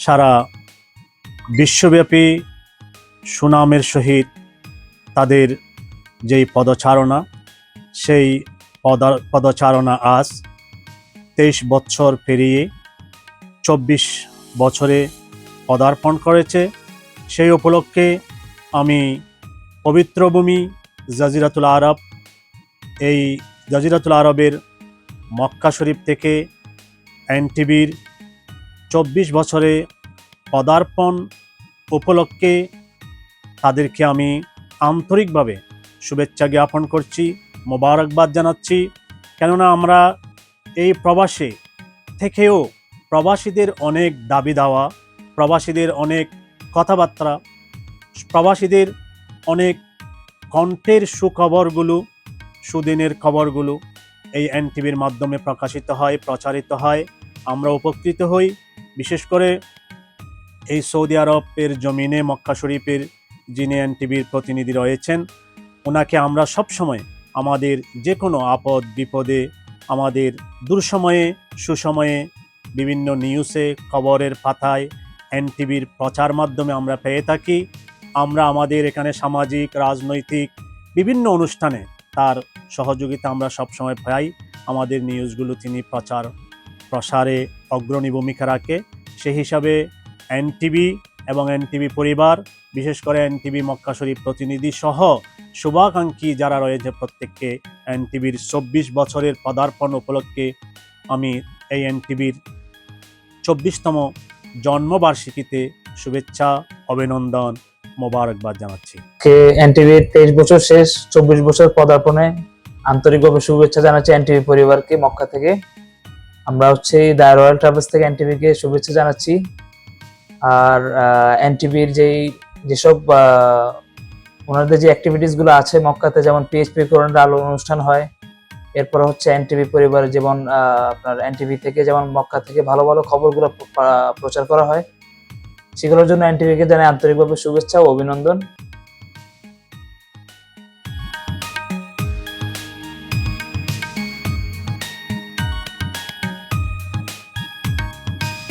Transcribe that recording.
সারা বিশ্বব্যাপী সুনামের সহিত তাদের যেই পদচারণা, সেই পদচারণা আজ 23 বছর পেরিয়ে 24 বছরে পদার্পণ করেছে। সেই উপলক্ষে আমি পবিত্র ভূমি জাজিরাতুল আরব, এই জাজিরাতুল আরবের মক্কা শরীফ থেকে এনটিভির 24 বছরে পদার্পণ উপলক্ষে তাদেরকে আমি আন্তরিকভাবে শুভেচ্ছা জ্ঞাপন করছি, মোবারকবাদ জানাচ্ছি। কেননা আমরা এই প্রবাসে থেকেও প্রবাসীদের অনেক দাবি দাওয়া, প্রবাসীদের অনেক কথাবার্তা, প্রবাসীদের অনেক কণ্ঠের সুখবরগুলো, সুদিনের খবরগুলো এই এনটিভির মাধ্যমে প্রকাশিত হয়, প্রচারিত হয়, আমরা উপকৃত হই। বিশেষ করে এই সৌদি আরবের জমিনে মক্কা শরীফের যিনি এনটিভির প্রতিনিধি রয়েছেন, ওনাকে আমরা সবসময় আমাদের যে কোনো আপদ বিপদে, আমাদের দুঃসময়ে সুসময়ে বিভিন্ন নিউজে, খবরের পাতায় এনটিভির প্রচার মাধ্যমে আমরা পেয়ে থাকি। আমরা আমাদের এখানে সামাজিক, রাজনৈতিক বিভিন্ন অনুষ্ঠানে তার সহযোগিতা আমরা সবসময় পাই। আমাদের নিউজগুলো তিনি প্রসারে অগ্রণী ভূমিকা রাখে। সেই হিসাবে এনটিভি এবং এনটিভি পরিবার, বিশেষ করে এনটিভি মক্কা শরীফ প্রতিনিধি সহ শুভাকাঙ্ক্ষী যারা রয়েছে প্রত্যেককে এনটিভির 24 বছরের পদার্পণ উপলক্ষে আমি এই এনটিভির 24তম জন্মবার্ষিকীতে শুভেচ্ছা, অভিনন্দন, মোবারকবাদ জানাচ্ছি। এনটিভির 23 বছর শেষ, 24 বছর পদার্পণে আন্তরিকভাবে শুভেচ্ছা জানাচ্ছি এনটিভি পরিবারকে মক্কা থেকে। আমরা দ্য রয়্যাল ট্রাভেলস থেকে এনটিভিকে শুভেচ্ছা জানাচ্ছি। আর এনটিভির যেসব ওনাদের যে অ্যাক্টিভিটিস গুলো আছে মক্কাতে, যেমন পিএইচপি কোরআনের আলো অনুষ্ঠান হয়, এরপর এনটিভি পরিবারে যেমন আপনার এনটিভি থেকে যেমন মক্কা থেকে ভালো ভালো খবরগুলো প্রচার করা হয়, সেগুলোর জন্য এনটিভিকে জানাই আন্তরিকভাবে শুভেচ্ছা ও অভিনন্দন।